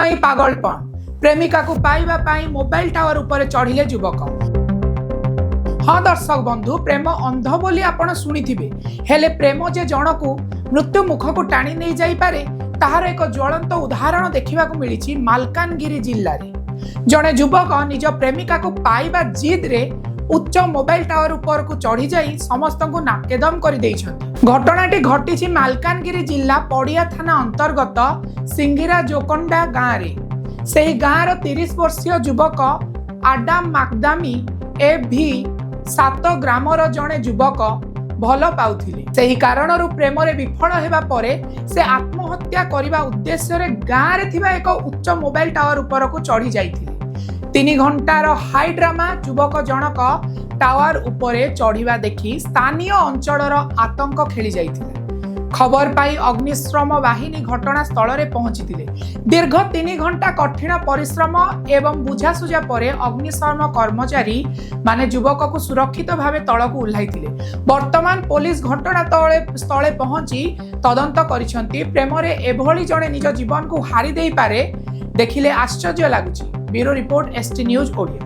ପାଇଁ ପାଗଳପଣ ପ୍ରେମିକାକୁ ପାଇବା ପାଇଁ ମୋବାଇଲ ଟାୱାର ଉପରେ ଚଢିଲେ ଯୁବକ। हाँ दर्शक बंधु, प्रेम अंध बोली आपण शुणिथिबे, हेले प्रेम जे जनकू मृत्यु मुख को टाणी नहीं जाई पारे ताहार एक ज्वलंत उदाहरण देखा मिली मालकानगिरी जिल्ला रे। जड़े युवक निज प्रेमिका को पाइबा जिद रे उच्च मोबाइल टावर ऊपर को चढ़ी जाई समस्त को नाकेदम कर देइछंती। घटनाटी घटी मालकानगिरी जिल्ला पड़िया थाना अंतर्गत सिंगिरा जोकोंडा गाँव रे। सेही गाँव 30 वर्षीय युवक आडाम माकदामी ए भी 7 ग्रामर जड़े युवक भल पाउथिले। सेही कारणरू प्रेम रे विफल हेबा परे से आत्महत्या करिबा उद्देश्य रे गाँव रे थिबा एक उच्च मोबाइल टावर ऊपर को चढ़ी जाइथिले। 3 घंटार हाई ड्रामा युवक जनक टावर उपरे चढ़िबा देखि स्थानीय अंचलर आतंक खेली जाइथिले। खबर पाई अग्निशम बाहिनी घटनास्थल रे पहुंचीथिले। दीर्घ 3 घंटा कठिन परिश्रम एवं बुझासुझा परे अग्निशम कर्मचारी माने युवक को सुरक्षित भावे तळकु उल्हाइथिले। वर्तमान पुलिस घटनास्थले पहुंची तदंत करिसंती। प्रेम रे एभली जणे निज जीवन को हारि देई पारे देखिले आश्चर्य लागुची। Bureau report ST news Odia.